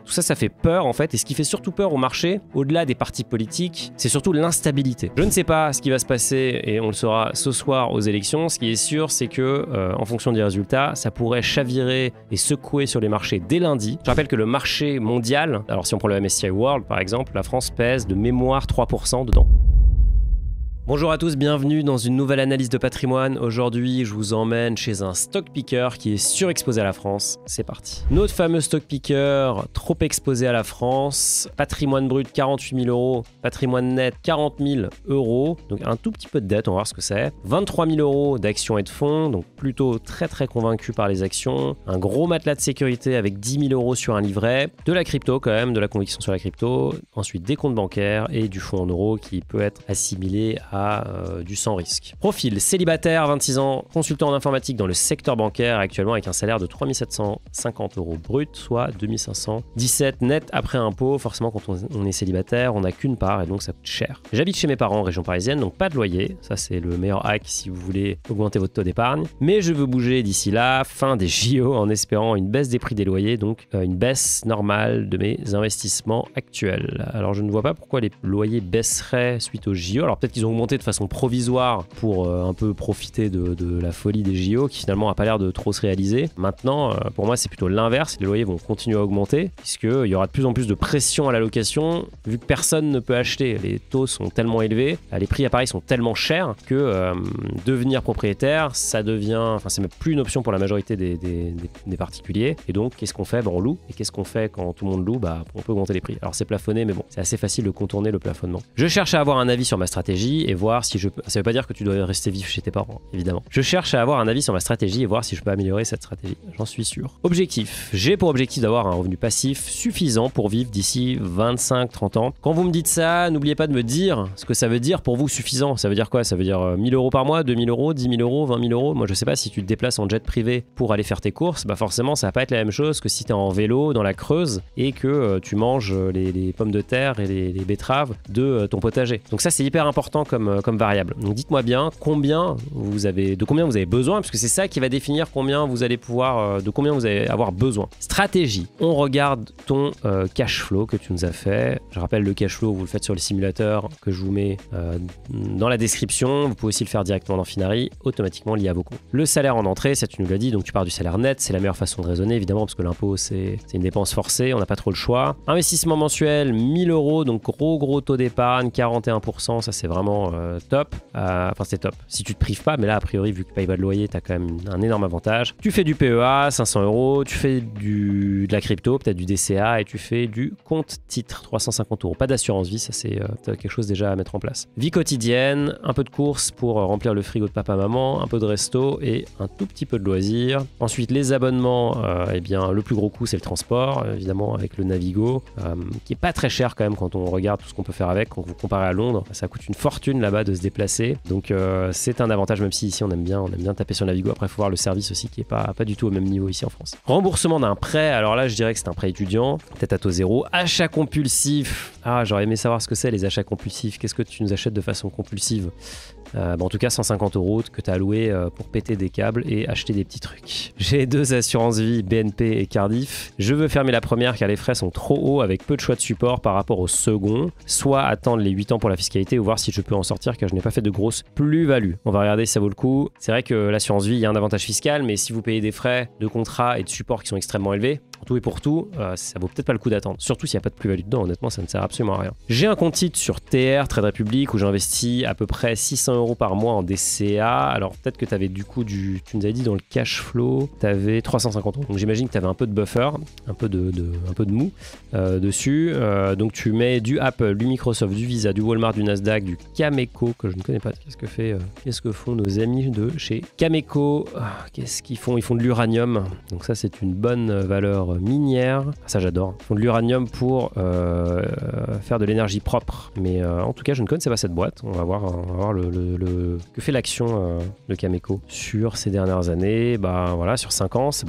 Tout ça, ça fait peur en fait. Et ce qui fait surtout peur au marché, au-delà des partis politiques, c'est surtout l'instabilité. Je ne sais pas ce qui va se passer et on le saura ce soir aux élections. Ce qui est sûr, c'est que en fonction des résultats, ça pourrait chavirer et secouer sur les marchés dès lundi. Je rappelle que le marché mondial, alors si on prend le MSCI World par exemple, la France pèse de mémoire 3% dedans. Bonjour à tous, bienvenue dans une nouvelle analyse de patrimoine. Aujourd'hui, je vous emmène chez un stock picker qui est surexposé à la France. C'est parti. Notre fameux stock picker, trop exposé à la France. Patrimoine brut 48 000 euros, patrimoine net 40 000 euros. Donc un tout petit peu de dette, on va voir ce que c'est. 23 000 euros d'actions et de fonds, donc plutôt très convaincu par les actions. Un gros matelas de sécurité avec 10 000 euros sur un livret. De la crypto quand même, de la conviction sur la crypto. Ensuite des comptes bancaires et du fonds en euros qui peut être assimilé à du sans risque. Profil, célibataire, 26 ans, consultant en informatique dans le secteur bancaire, actuellement avec un salaire de 3 750 euros brut, soit 2 517 net après impôt. Forcément, quand on est célibataire, on n'a qu'une part et donc ça coûte cher. J'habite chez mes parents en région parisienne, donc pas de loyer. Ça, c'est le meilleur hack si vous voulez augmenter votre taux d'épargne. Mais je veux bouger d'ici là, fin des JO, en espérant une baisse des prix des loyers, donc une baisse normale de mes investissements actuels. Alors, je ne vois pas pourquoi les loyers baisseraient suite aux JO. Alors, peut-être qu'ils ont augmenté de façon provisoire pour un peu profiter de la folie des JO qui finalement n'a pas l'air de trop se réaliser. Maintenant, pour moi, c'est plutôt l'inverse. Les loyers vont continuer à augmenter puisqu'il y aura de plus en plus de pression à la location vu que personne ne peut acheter. Les taux sont tellement élevés, les prix à Paris sont tellement chers que devenir propriétaire, ça devient, enfin, c'est même plus une option pour la majorité des particuliers. Et donc, qu'est-ce qu'on fait? On loue. Et qu'est-ce qu'on fait quand tout le monde loue? On peut augmenter les prix. Alors, c'est plafonné, mais bon, c'est assez facile de contourner le plafonnement. Je cherche à avoir un avis sur ma stratégie et voir si je peux... Ça veut pas dire que tu dois rester vif chez tes parents, évidemment. Je cherche à avoir un avis sur ma stratégie et voir si je peux améliorer cette stratégie. J'en suis sûr. Objectif. J'ai pour objectif d'avoir un revenu passif suffisant pour vivre d'ici 25-30 ans. Quand vous me dites ça, n'oubliez pas de me dire ce que ça veut dire pour vous suffisant. Ça veut dire quoi? Ça veut dire 1 000 euros par mois, 2 000 euros, 10 000 euros, 20 000 euros. Moi, je sais pas, si tu te déplaces en jet privé pour aller faire tes courses, forcément, ça va pas être la même chose que si tu es en vélo dans la Creuse et que tu manges les pommes de terre et les betteraves de ton potager. Donc ça, c'est hyper important comme variable. Donc dites-moi bien de combien vous avez besoin, parce que c'est ça qui va définir combien vous allez pouvoir, de combien vous allez avoir besoin. Stratégie. On regarde ton cash flow que tu nous as fait. Je rappelle, le cash flow, vous le faites sur le simulateur que je vous mets dans la description. Vous pouvez aussi le faire directement dans Finari, automatiquement lié à vos comptes. Le salaire en entrée, ça tu nous l'as dit, donc tu pars du salaire net. C'est la meilleure façon de raisonner, évidemment, parce que l'impôt, c'est une dépense forcée, on n'a pas trop le choix. Investissement mensuel, 1 000 euros, donc gros taux d'épargne, 41%, ça c'est vraiment top. Enfin, c'est top. Si tu te prives pas, mais là, a priori, vu que tu payes pas de loyer, tu as quand même un énorme avantage. Tu fais du PEA, 500 euros, tu fais de la crypto, peut-être du DCA, et tu fais du compte titre, 350 euros. Pas d'assurance vie, ça c'est quelque chose déjà à mettre en place. Vie quotidienne, un peu de courses pour remplir le frigo de papa-maman, un peu de resto et un tout petit peu de loisirs. Ensuite, les abonnements, eh bien, le plus gros coût, c'est le transport, évidemment, avec le Navigo, qui est pas très cher quand même quand on regarde tout ce qu'on peut faire avec. Quand vous comparez à Londres, ça coûte une fortune là-bas de se déplacer. Donc c'est un avantage, même si ici on aime bien taper sur Navigo. Après, il faut voir le service aussi qui est pas du tout au même niveau ici en France. Remboursement d'un prêt, alors là je dirais que c'est un prêt étudiant, peut-être à taux zéro. Achat compulsif, j'aurais aimé savoir ce que c'est les achats compulsifs. Qu'est-ce que tu nous achètes de façon compulsive? En tout cas 150 euros que tu as alloué pour péter des câbles et acheter des petits trucs. J'ai 2 assurances vie, BNP et Cardiff. Je veux fermer la première car les frais sont trop hauts avec peu de choix de support par rapport au second. Soit attendre les 8 ans pour la fiscalité ou voir si je peux en sortir car je n'ai pas fait de grosse plus-value. On va regarder si ça vaut le coup. C'est vrai que l'assurance vie, il y a un avantage fiscal, mais si vous payez des frais de contrat et de support qui sont extrêmement élevés, en tout et pour tout, ça vaut peut-être pas le coup d'attendre. Surtout s'il n'y a pas de plus-value dedans, honnêtement, ça ne sert absolument à rien. J'ai un compte titre sur TR, Trade Republic, où j'investis à peu près 600 euros par mois en DCA. Alors peut-être que tu avais du coup tu nous avais dit dans le cash flow, tu avais 350 euros. Donc j'imagine que tu avais un peu de buffer, un peu de mou dessus. Donc tu mets du Apple, du Microsoft, du Visa, du Walmart, du Nasdaq, du Cameco, que je ne connais pas. Qu'est-ce que font nos amis de chez Cameco? Qu'est-ce qu'ils font? Ils font de l'uranium. Donc ça, c'est une bonne valeur minière. Ça, j'adore. Ils font de l'uranium pour faire de l'énergie propre. Mais en tout cas, je ne connaissais pas cette boîte. On va voir que fait l'action de Cameco sur ces dernières années. Voilà, sur 5 ans, sur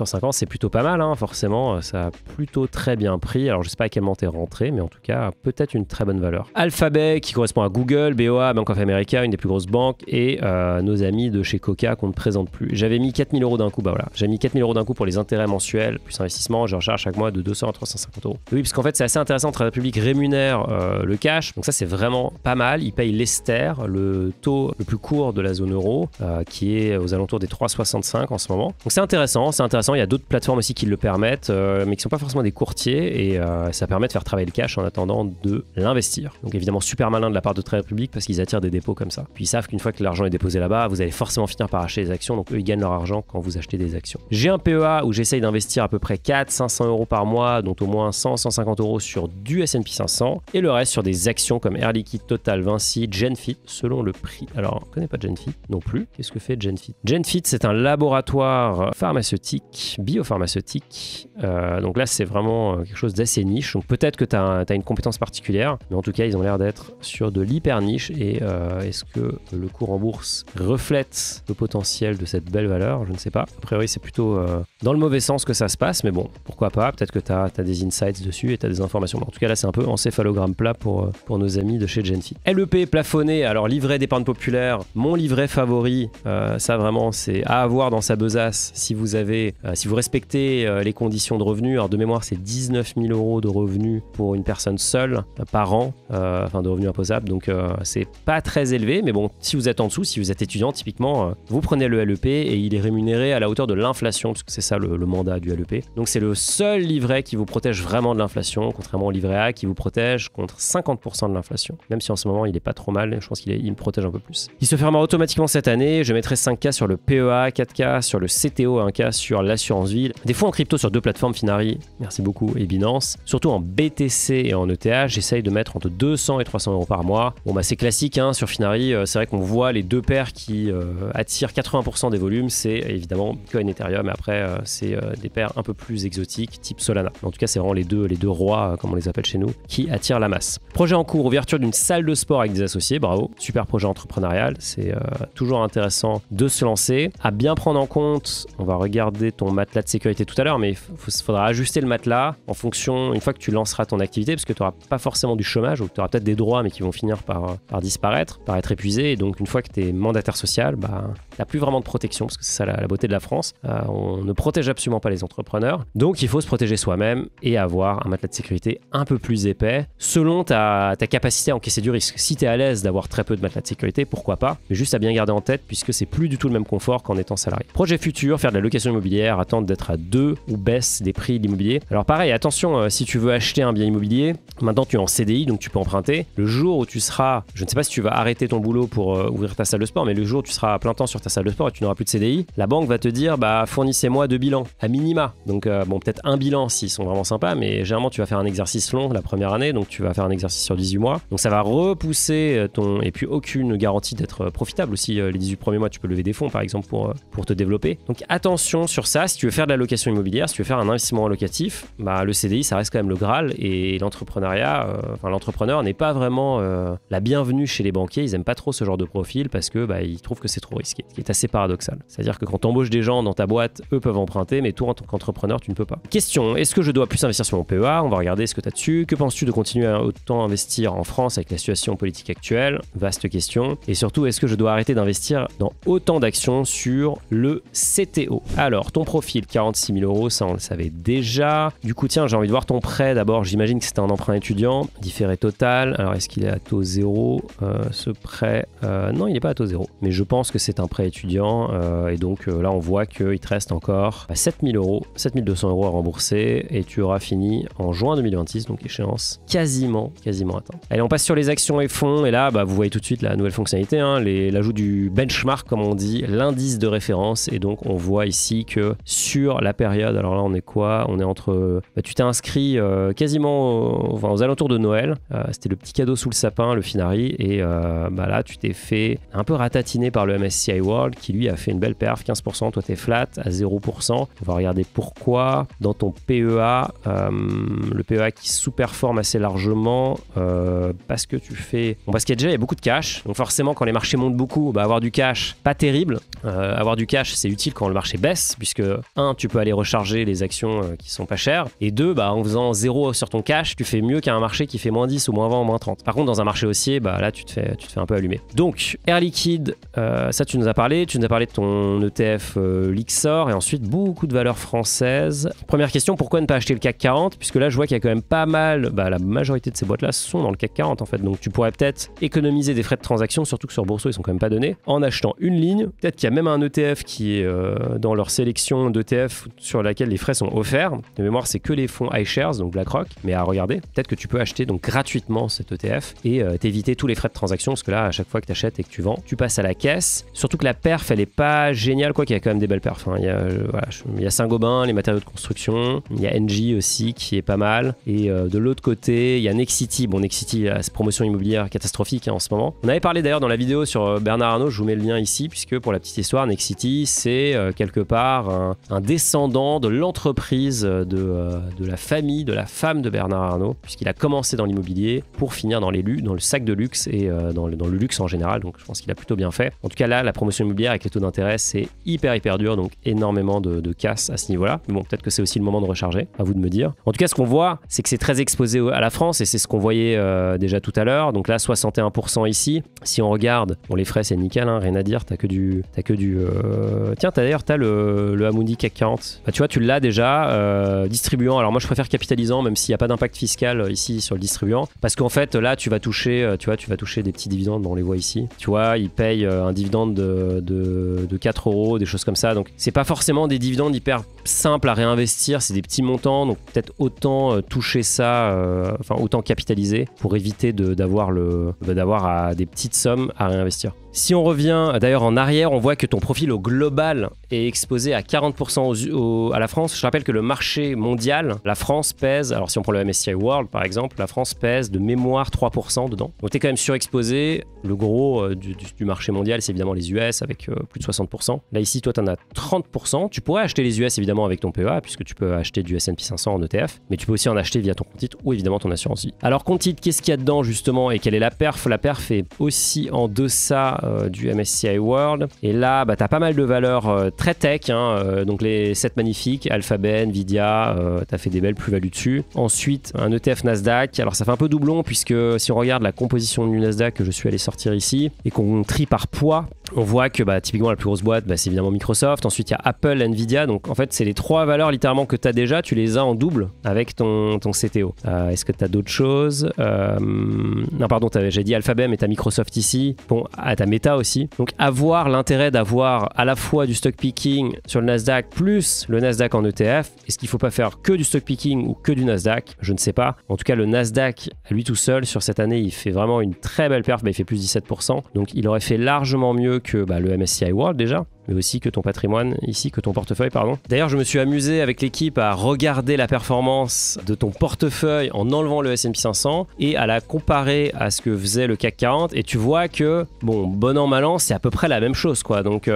5 ans, c'est plutôt pas mal, hein, forcément. Ça a plutôt très bien pris. Alors, je sais pas à quel moment t'es rentré, mais en tout cas, peut-être une très bonne valeur. Alphabet, qui correspond à Google, BOA, Bank of America, une des plus grosses banques, et nos amis de chez Coca qu'on ne présente plus. J'avais mis 4 000 euros d'un coup. Voilà. J'avais mis 4 000 euros d'un coup pour les intérêts mensuels, plus plus investissement, je recharge chaque mois de 200 à 350 euros. Oui, parce qu'en fait, c'est assez intéressant. Trade Republic rémunère le cash. Donc ça, c'est vraiment pas mal. Ils payent l'Ester, le taux le plus court de la zone euro, qui est aux alentours des 3,65 en ce moment. Donc c'est intéressant. Il y a d'autres plateformes aussi qui le permettent, mais qui ne sont pas forcément des courtiers. Et ça permet de faire travailler le cash en attendant de l'investir. Donc évidemment, super malin de la part de Trade Republic parce qu'ils attirent des dépôts comme ça. Puis ils savent qu'une fois que l'argent est déposé là-bas, vous allez forcément finir par acheter des actions. Donc eux, ils gagnent leur argent quand vous achetez des actions. J'ai un PEA où j'essaye d'investir à peu près 400-500 euros par mois, dont au moins 100-150 euros sur du S&P 500 et le reste sur des actions comme Air Liquide, Total, Vinci, Genfit selon le prix. Alors, on ne connaît pas Genfit non plus. Qu'est-ce que fait Genfit? Genfit, c'est un laboratoire pharmaceutique, biopharmaceutique. Donc là, c'est vraiment quelque chose d'assez niche. Donc peut-être que tu as une compétence particulière, mais en tout cas, ils ont l'air d'être sur de l'hyper niche. Et est-ce que le cours en bourse reflète le potentiel de cette belle valeur? Je ne sais pas. A priori, c'est plutôt dans le mauvais sens que ça se passe, mais bon, pourquoi pas? Peut-être que tu as des insights dessus et tu as des informations. Mais en tout cas, là, c'est un peu encéphalogramme plat pour nos amis de chez Genfit. LEP plafonné, alors livret d'épargne populaire, mon livret favori, ça vraiment, c'est à avoir dans sa besace si vous respectez les conditions de revenus. Alors de mémoire, c'est 19 000 euros de revenus pour une personne seule par an, enfin de revenus imposables, donc c'est pas très élevé, mais bon, si vous êtes en dessous, si vous êtes étudiant, typiquement, vous prenez le LEP et il est rémunéré à la hauteur de l'inflation, parce que c'est ça le mandat du LEP. Donc c'est le seul livret qui vous protège vraiment de l'inflation, contrairement au livret A qui vous protège contre 50% de l'inflation. Même si en ce moment il est pas trop mal, je pense qu'il me protège un peu plus. Il se fermera automatiquement cette année. Je mettrai 5K sur le PEA, 4K sur le CTO, 1K sur l'assurance vie. Des fois en crypto sur deux plateformes, Finari, merci beaucoup, et Binance. Surtout en BTC et en ETH, j'essaye de mettre entre 200 et 300 euros par mois. Bon bah c'est classique hein, sur Finari, c'est vrai qu'on voit les deux paires qui attirent 80% des volumes, c'est évidemment Bitcoin et Ethereum, et après c'est des paires un peu plus exotiques, type Solana. En tout cas, c'est vraiment les deux rois, comme on les appelle chez nous, qui attirent la masse. Projet en cours, ouverture d'une salle de sport avec des associés, bravo, super projet entrepreneurial, c'est toujours intéressant de se lancer. À bien prendre en compte, on va regarder ton matelas de sécurité tout à l'heure, mais il faudra ajuster le matelas en fonction, une fois que tu lanceras ton activité, parce que tu n'auras pas forcément du chômage, ou tu auras peut-être des droits, mais qui vont finir par disparaître, par être épuisés, et donc une fois que tu es mandataire social, bah, tu n'as plus vraiment de protection, parce que c'est ça la beauté de la France, on ne protège absolument pas les entrepreneurs, donc il faut se protéger soi-même et avoir un matelas de sécurité un peu plus épais, selon ta capacité à encaisser du risque. Si tu es à l'aise d'avoir très peu de matelas de sécurité, pourquoi pas, mais juste à bien garder en tête, puisque c'est plus du tout le même confort qu'en étant salarié. Projet futur, faire de la location immobilière, attendre d'être à 2 ou baisse des prix de l'immobilier. Alors pareil, attention, si tu veux acheter un bien immobilier, maintenant tu es en CDI, donc tu peux emprunter. Le jour où tu seras, je ne sais pas si tu vas arrêter ton boulot pour ouvrir ta salle de sport, mais le jour où tu seras à plein temps sur ta salle de sport et tu n'auras plus de CDI, la banque va te dire, bah fournissez-moi 2 bilans, à minima. Donc bon, peut-être un bilan s'ils sont vraiment sympas, mais généralement tu vas faire un exercice long la première année, donc tu vas faire un exercice sur 18 mois. Donc ça va repousser ton... Et puis aucune garantie d'être profitable aussi. Les 18 premiers mois, tu peux lever des fonds par exemple pour te développer. Donc attention sur ça, si tu veux faire de la location immobilière, si tu veux faire un investissement locatif, bah, le CDI ça reste quand même le Graal, et l'entrepreneur n'est pas vraiment la bienvenue chez les banquiers. Ils aiment pas trop ce genre de profil parce que bah, ils trouvent que c'est trop risqué, ce qui est assez paradoxal. C'est-à-dire que quand tu embauches des gens dans ta boîte, eux peuvent emprunter, mais toi en tant qu'entrepreneur, tu ne peux pas. Question, est-ce que je dois plus investir sur mon PEA? On va regarder ce que tu as dessus. Que penses-tu de continuer à autant investir en France avec la situation politique actuelle? Vaste question. Et surtout, est-ce que je dois arrêter d'investir dans autant d'actions sur le CTO? Alors, ton profil, 46 000 euros, ça on le savait déjà. Du coup, tiens, j'ai envie de voir ton prêt d'abord. J'imagine que c'était un emprunt étudiant, différé total. Alors, est-ce qu'il est à taux zéro? Ce prêt, non, il n'est pas à taux zéro. Mais je pense que c'est un prêt étudiant. Et donc là, on voit qu'il te reste encore 7 000 euros, 7 200 euros à rembourser. Et tu auras fini en juin 2026, donc échéance quasiment atteinte. Allez, on passe sur les actions et fonds. Et là, bah, vous voyez tout de suite la nouvelle fonctionnalité, hein, l'ajout du benchmark, comme on dit, l'indice de référence. Et donc, on voit ici que sur la période, alors là, on est quoi? On est entre... Bah, tu t'es inscrit quasiment aux alentours de Noël. C'était le petit cadeau sous le sapin, le Finari. Et bah, là, tu t'es fait un peu ratatiner par le MSCI World, qui lui a fait une belle perf, 15%. Toi, t'es flat à 0%. On va regarder pourquoi. Dans ton PEA, le PEA qui sous-performe assez largement parce que tu fais... Bon, parce qu'il y a déjà beaucoup de cash. Donc forcément, quand les marchés montent beaucoup, bah, avoir du cash, pas terrible. Avoir du cash, c'est utile quand le marché baisse, puisque 1, tu peux aller recharger les actions qui sont pas chères, et 2, bah, en faisant 0 sur ton cash, tu fais mieux qu'un marché qui fait moins 10 ou moins 20 ou moins 30. Par contre, dans un marché haussier, bah, là, tu te fais un peu allumer. Donc, Air Liquide, ça, tu nous as parlé de ton ETF Lixor, et ensuite, beaucoup de valeurs françaises française. Première question, pourquoi ne pas acheter le CAC 40? Puisque là, je vois qu'il y a quand même pas mal, la majorité de ces boîtes-là sont dans le CAC 40 en fait. Donc tu pourrais peut-être économiser des frais de transaction, surtout que sur Boursorama, ils sont quand même pas donnés, en achetant une ligne. Peut-être qu'il y a même un ETF qui est dans leur sélection d'ETF sur laquelle les frais sont offerts. De mémoire, c'est que les fonds iShares, donc BlackRock, mais à regarder. Peut-être que tu peux acheter donc gratuitement cet ETF et t'éviter tous les frais de transaction, parce que là, à chaque fois que tu achètes et que tu vends, tu passes à la caisse. Surtout que la perf, elle est pas géniale, quoi qu'il y a quand même des belles perfs. Hein. Il y a Saint-Gobain, les matériaux de construction, il y a Engie aussi qui est pas mal. Et de l'autre côté, il y a Nexity. Bon, Nexity, cette promotion immobilière catastrophique en ce moment. On avait parlé d'ailleurs dans la vidéo sur Bernard Arnault, je vous mets le lien ici, puisque pour la petite histoire, Nexity, c'est quelque part un descendant de l'entreprise de la famille, de la femme de Bernard Arnault, puisqu'il a commencé dans l'immobilier pour finir dans le sac de luxe et dans le luxe en général. Donc je pense qu'il a plutôt bien fait. En tout cas là, la promotion immobilière avec les taux d'intérêt, c'est hyper dur, donc énormément de casse à ce niveau-là. Mais bon, peut-être que c'est aussi le moment de recharger, à vous de me dire. En tout cas, ce qu'on voit, c'est que c'est très exposé à la France et c'est ce qu'on voyait déjà tout à l'heure. Donc là, 61% ici. Si on regarde, bon, les frais, c'est nickel, hein, rien à dire. T'as que du. Tiens, d'ailleurs, t'as le Amundi CAC 40. Bah, tu vois, tu l'as déjà. Distribuant. Alors moi, je préfère capitalisant, même s'il n'y a pas d'impact fiscal ici sur le distribuant, parce qu'en fait, là, tu vas toucher des petits dividendes. Bon, on les voit ici. Tu vois, ils payent un dividende de 4 euros, des choses comme ça. Donc, c'est pas forcément des dividendes hyper simples à réinvestir. C'est des petits montants. Donc, peut-être autant toucher ça, autant capitaliser pour éviter d'avoir des petites sommes à réinvestir. Si on revient d'ailleurs en arrière, on voit que ton profil au global est exposé à 40% à la France. Je rappelle que le marché mondial, la France pèse, alors si on prend le MSCI World par exemple, la France pèse de mémoire 3% dedans. Donc tu es quand même surexposé. Le gros du marché mondial, c'est évidemment les US avec plus de 60%. Là ici, toi tu en as 30%. Tu pourrais acheter les US évidemment avec ton PEA, puisque tu peux acheter du S&P 500 en ETF, mais tu peux aussi en acheter via ton compte titre ou évidemment ton assurance vie. Alors compte titre, qu'est-ce qu'il y a dedans justement et quelle est la perf? La perf est aussi en deçà du MSCI World. Et là, tu as pas mal de valeurs très tech, hein, donc les 7 magnifiques, Alphabet, Nvidia, tu as fait des belles plus-values dessus. Ensuite, un ETF Nasdaq. Alors ça fait un peu doublon, puisque si on regarde la composition du Nasdaq que je suis allé sortir ici, et qu'on trie par poids, on voit que typiquement la plus grosse boîte, c'est évidemment Microsoft. Ensuite, il y a Apple, Nvidia. Donc en fait, c'est les 3 valeurs littéralement que tu as déjà, tu les as en double avec ton CTO. Est-ce que tu as d'autres choses? Non, pardon, j'ai dit Alphabet, mais tu as Microsoft ici. Bon, tu as Meta aussi. Donc avoir l'intérêt d'avoir à la fois du stock picking sur le Nasdaq plus le Nasdaq en ETF. Est-ce qu'il ne faut pas faire que du stock picking ou que du Nasdaq? Je ne sais pas. En tout cas, le Nasdaq, à lui tout seul, sur cette année, il fait vraiment une très belle perf. Il fait plus 17%. Donc il aurait fait largement mieux que le MSCI World déjà, mais aussi que ton patrimoine ici, que ton portefeuille, pardon. D'ailleurs, je me suis amusé avec l'équipe à regarder la performance de ton portefeuille en enlevant le S&P 500 et à la comparer à ce que faisait le CAC 40, et tu vois que, bon an, mal an, c'est à peu près la même chose, quoi. Donc,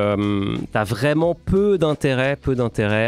t'as vraiment peu d'intérêt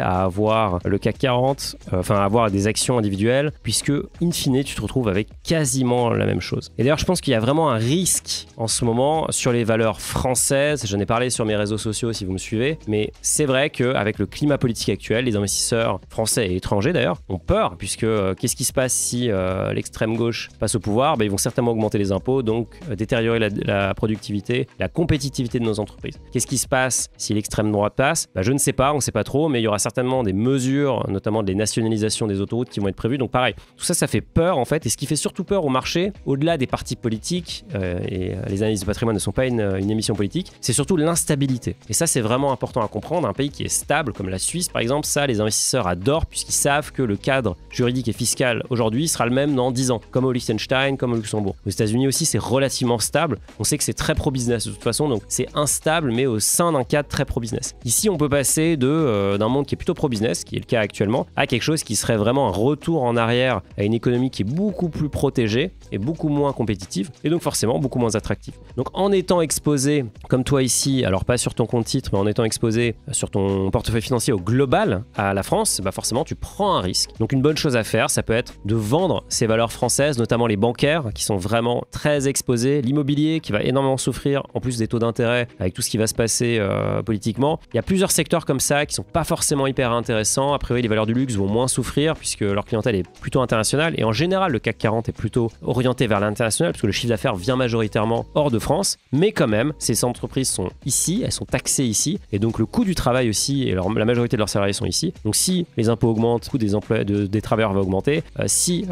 à avoir le CAC 40, à avoir des actions individuelles, puisque, in fine, tu te retrouves avec quasiment la même chose. Et d'ailleurs, je pense qu'il y a vraiment un risque en ce moment sur les valeurs françaises. J'en ai parlé sur mes réseaux sociaux si vous me suivez, mais c'est vrai qu'avec le climat politique actuel, les investisseurs français et étrangers d'ailleurs ont peur, puisque qu'est-ce qui se passe si l'extrême gauche passe au pouvoir? Ils vont certainement augmenter les impôts, donc détériorer la productivité, la compétitivité de nos entreprises. Qu'est-ce qui se passe si l'extrême droite passe? Je ne sais pas, on ne sait pas trop, mais il y aura certainement des mesures, notamment des nationalisations des autoroutes qui vont être prévues. Donc pareil, tout ça, ça fait peur en fait, et ce qui fait surtout peur au marché, au-delà des partis politiques, et les analyses de patrimoine ne sont pas une émission politique, c'est surtout l'instabilité. Et ça, c'est vraiment important à comprendre. Un pays qui est stable, comme la Suisse par exemple, ça, les investisseurs adorent, puisqu'ils savent que le cadre juridique et fiscal aujourd'hui sera le même dans 10 ans, comme au Liechtenstein, comme au Luxembourg. Aux États-Unis aussi, c'est relativement stable. On sait que c'est très pro-business de toute façon, donc c'est instable, mais au sein d'un cadre très pro-business. Ici, on peut passer d'un monde qui est plutôt pro-business, qui est le cas actuellement, à quelque chose qui serait vraiment un retour en arrière à une économie qui est beaucoup plus protégée et beaucoup moins compétitive, et donc forcément beaucoup moins attractive. Donc en étant exposé, comme toi ici, alors pas sur ton compte titre, mais en étant exposé sur ton portefeuille financier au global à la France, forcément tu prends un risque. Donc une bonne chose à faire, ça peut être de vendre ces valeurs françaises, notamment les bancaires qui sont vraiment très exposés, l'immobilier qui va énormément souffrir, en plus des taux d'intérêt avec tout ce qui va se passer politiquement. Il y a plusieurs secteurs comme ça qui sont pas forcément hyper intéressants. A priori, les valeurs du luxe vont moins souffrir puisque leur clientèle est plutôt internationale, et en général le CAC 40 est plutôt orienté vers l'international puisque le chiffre d'affaires vient majoritairement hors de France. Mais quand même, ces entreprises sont ici, elles sont taxées ici, et donc le coût du travail aussi, et la majorité de leurs salariés sont ici. Donc si les impôts augmentent, le coût des emplois des travailleurs va augmenter. Si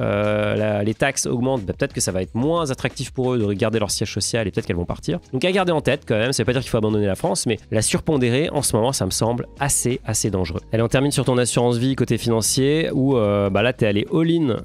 les taxes augmentent, peut-être que ça va être moins attractif pour eux de garder leur siège social et peut-être qu'elles vont partir. Donc à garder en tête quand même, ça veut pas dire qu'il faut abandonner la France, mais la surpondérer en ce moment, ça me semble assez dangereux. Allez, on termine sur ton assurance vie côté financier où là t'es allé all-in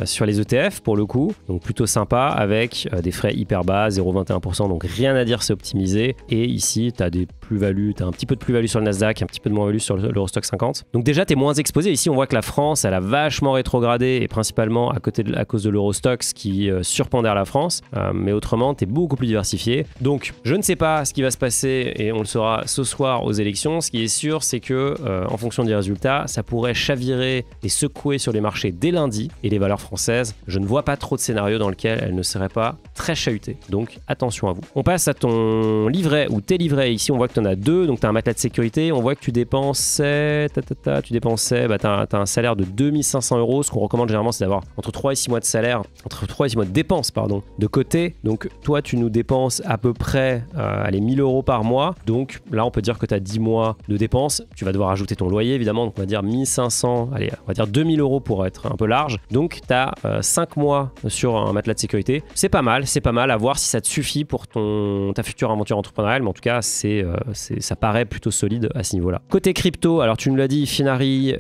sur les ETF pour le coup, donc plutôt sympa avec des frais hyper bas, 0,21%, donc rien à dire, c'est optimisé. Et ici t'as des plus-values, t'as un petit peu de plus-value sur le Nasdaq, un petit peu de moins-value sur l'Eurostock 50. Donc déjà t'es moins exposé. Ici on voit que la France elle a vachement rétrogradé et principalement à cause de l'Eurostox qui surpondère la France, mais autrement t'es beaucoup plus diversifié. Donc je ne sais pas ce qui va se passer et on le saura ce soir aux élections. Ce qui est sûr, c'est que en fonction des résultats, ça pourrait chavirer et secouer sur les marchés dès lundi. Et les valeurs françaises, je ne vois pas trop de scénarios dans lesquels elles ne seraient pas très chahutées. Donc attention à vous. On passe à ton livret ou tes livrets. Ici on voit que tu en as deux, donc tu as un matelas de sécurité. On voit que tu dépensais, t'as un salaire de 2500 €. Ce qu'on recommande généralement, c'est d'avoir entre 3 et 6 mois de salaire, entre 3 et 6 mois de dépenses, de côté. Donc toi, tu nous dépenses à peu près 1000 € par mois. Donc là, on peut dire que tu as 10 mois de dépenses. Tu vas devoir ajouter ton loyer, évidemment. Donc on va dire 1500, allez, on va dire 2000 € pour être un peu large. Donc tu as 5 mois sur un matelas de sécurité. C'est pas mal à voir si ça te suffit pour ta future aventure entrepreneuriale. Mais en tout cas, ça paraît plutôt solide à ce niveau-là. Côté crypto, alors tu nous l'as dit, Finari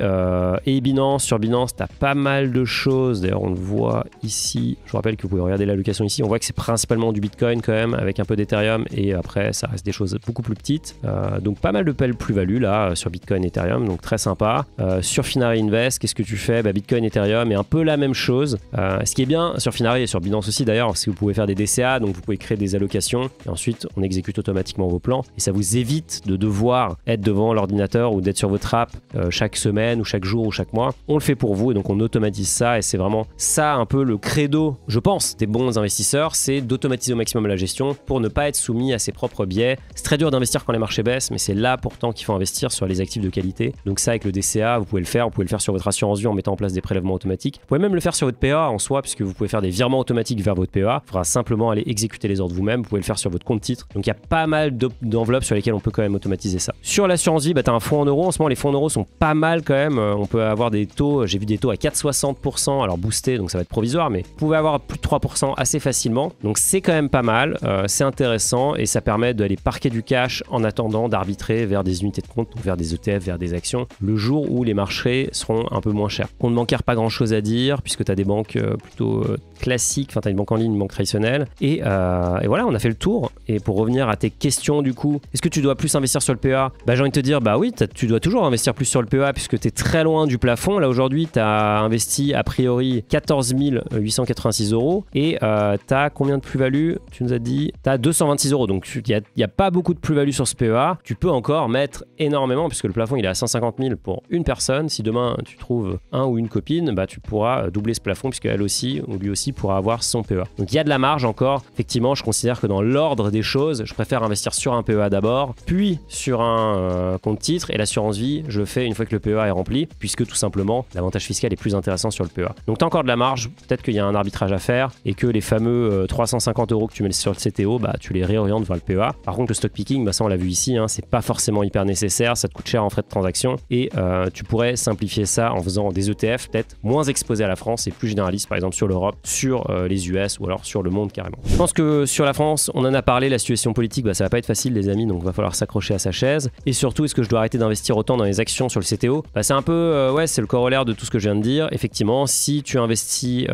et Binance. Sur Binance, tu as pas mal de choses. D'ailleurs, on le voit ici. Je vous rappelle que vous pouvez regarder l'allocation ici. On voit que c'est principalement du Bitcoin quand même, avec un peu d'Ethereum. Et après, ça reste des choses beaucoup plus petites. Donc pas mal de plus-value là sur Bitcoin et Ethereum. Donc très sympa. Sur Finari Invest, qu'est-ce que tu fais? Bitcoin, Ethereum et un peu la même chose. Ce qui est bien sur Finari et sur Binance aussi d'ailleurs, c'est que vous pouvez faire des DCA. Donc vous pouvez créer des allocations. Et ensuite, on exécute automatiquement vos plans. Et ça vous évite de devoir être devant l'ordinateur ou d'être sur votre app chaque semaine ou chaque jour ou chaque mois. On le fait pour vous et donc on automatise ça. Et c'est vraiment ça un peu le credo, je pense, des bons investisseurs, c'est d'automatiser au maximum la gestion pour ne pas être soumis à ses propres biais. C'est très dur d'investir quand les marchés baissent, mais c'est là pourtant qu'il faut investir sur les actifs de qualité. Donc ça, avec le DCA, vous pouvez le faire sur votre assurance vie en mettant en place des prélèvements automatiques. Vous pouvez même le faire sur votre PEA en soi, puisque vous pouvez faire des virements automatiques vers votre PEA. Il faudra simplement aller exécuter les ordres vous-même. Vous pouvez le faire sur votre compte titre. Donc il y a pas mal d'enveloppes sur lesquelles on peut quand même automatiser ça. Sur l'assurance vie, tu as un fonds en euros. En ce moment, les fonds en euros sont pas mal quand même. On peut avoir des taux, j'ai vu des taux à 4,60%, alors boosté, donc ça va être provisoire, mais vous pouvez avoir plus de 3% assez facilement. Donc c'est quand même pas mal, c'est intéressant et ça permet d'aller parquer du cash en attendant d'arbitrer vers des unités de compte, donc vers des ETF, vers des actions, le jour où les marchés seront un peu moins chers. Compte bancaire, pas grand chose à dire, puisque tu as des banques plutôt classiques, enfin tu as une banque en ligne, une banque traditionnelle. Et voilà, on a fait le tour. Et pour revenir à tes questions du coup, est-ce que tu dois plus investir sur le PEA? J'ai envie de te dire, oui, tu dois toujours investir plus sur le PEA puisque tu es très loin du plafond. Là aujourd'hui, tu as investi a priori 14 886 € et tu as combien de plus-value? Tu nous as dit, tu as 226 €. Donc il n'y a pas beaucoup de plus-value sur ce PEA. Tu peux encore mettre énormément puisque le plafond il est à 150 000 pour une personne. Si demain tu trouves un ou une copine, tu pourras doubler ce plafond puisque elle aussi ou lui aussi pourra avoir son PEA. Donc il y a de la marge encore. Effectivement, je considère que dans l'ordre des choses, je préfère investir sur un PEA d'abord, puis sur un compte titre et l'assurance vie, je le fais une fois que le PEA est rempli puisque tout simplement l'avantage fiscal est plus intéressant sur le PEA. Donc tu as encore de la marge, peut-être qu'il y a un arbitrage à faire et que les fameux 350 € que tu mets sur le CTO, tu les réorientes vers le PEA. Par contre, le stock picking, ça on l'a vu ici, c'est pas forcément hyper nécessaire, ça te coûte cher en frais de transaction et tu pourrais simplifier ça en faisant des ETF peut-être moins exposés à la France et plus généralistes, par exemple sur l'Europe, sur les US ou alors sur le monde carrément. Je pense que sur la France, on en a parlé, la situation politique, ça va pas être facile les amis, donc va falloir s'accrocher à sa chaise. Et surtout, est-ce que je dois arrêter d'investir autant dans les actions sur le CTO? C'est un peu, c'est le corollaire de tout ce que je viens de dire. Effectivement, si tu investis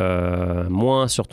moins sur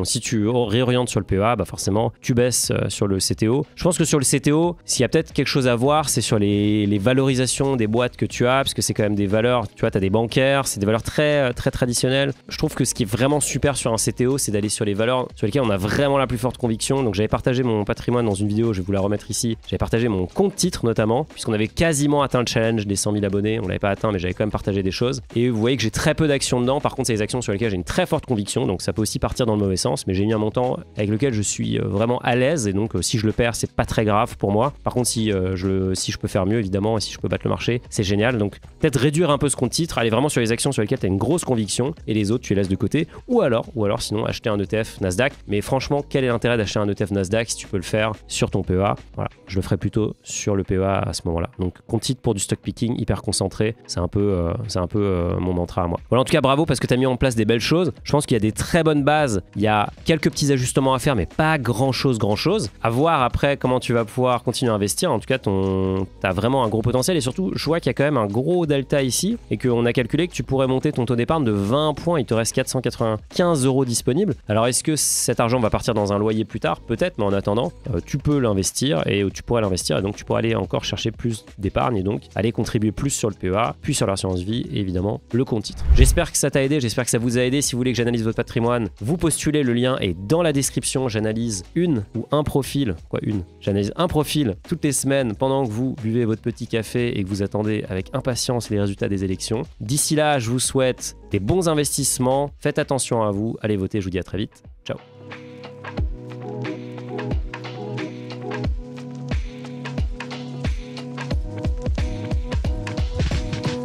si tu réorientes sur le PEA, forcément, tu baisses sur le CTO. Je pense que sur le CTO, s'il y a peut-être quelque chose à voir, c'est sur les valorisations des boîtes que tu as, parce que c'est quand même des valeurs, tu vois, tu as des bancaires, c'est des valeurs très, très traditionnelles. Je trouve que ce qui est vraiment super sur un CTO, c'est d'aller sur les valeurs sur lesquelles on a vraiment la plus forte conviction. Donc j'avais partagé mon patrimoine dans une vidéo, je vais vous la remettre ici. J'avais partagé mon compte titre notamment, puisqu'on avait quasiment atteint le challenge des 100 000 abonnés. On l'avait pas atteint, mais j'avais quand même partagé des choses. Et vous voyez que j'ai très peu d'actions dedans. Par contre, c'est des actions sur lesquelles j'ai une très forte conviction. Donc ça peut aussi partir dans le mauvais sens, mais j'ai mis un montant avec lequel je suis vraiment à l'aise. Et donc si je le perds, c'est pas très grave pour moi. Par contre, si je peux faire mieux, évidemment, et si je peux battre le marché, c'est génial. Donc peut-être réduire un peu ce compte titre, aller vraiment sur les actions sur lesquelles tu as une grosse conviction et les autres, tu les laisses de côté. Ou alors sinon, acheter un ETF Nasdaq. Mais franchement, quel est l'intérêt d'acheter un ETF Nasdaq si tu peux le faire sur ton PEA? Voilà, je le ferai plutôt sur le PEA à ce moment-là. Donc compte titre pour du stock picking hyper concentré, c'est un peu mon mantra à moi. Voilà, en tout cas bravo parce que tu as mis en place des belles choses. Je pense qu'il y a des très bonnes bases, il y a quelques petits ajustements à faire mais pas grand chose. À voir après comment tu vas pouvoir continuer à investir. En tout cas, tu as vraiment un gros potentiel et surtout, je vois qu'il y a quand même un gros delta ici et qu'on a calculé que tu pourrais monter ton taux d'épargne de 20 points. Il te reste 495 € disponibles. Alors, est-ce que cet argent va partir dans un loyer plus tard? Peut-être, mais en attendant, tu peux l'investir et tu pourrais l'investir et donc tu pourrais aller encore chercher plus d'épargne et donc aller contribuer plus sur le PEA, puis sur l'assurance vie et évidemment le compte titre. J'espère que ça t'a aidé, j'espère que ça vous a aidé. Si vous voulez que j'analyse votre patrimoine, vous postulez, le lien est dans la description. J'analyse j'analyse un profil toutes les semaines pendant que vous buvez votre petit café et que vous attendez avec impatience les résultats des élections. D'ici là, je vous souhaite des bons investissements. Faites attention à vous. Allez voter, je vous dis à très vite.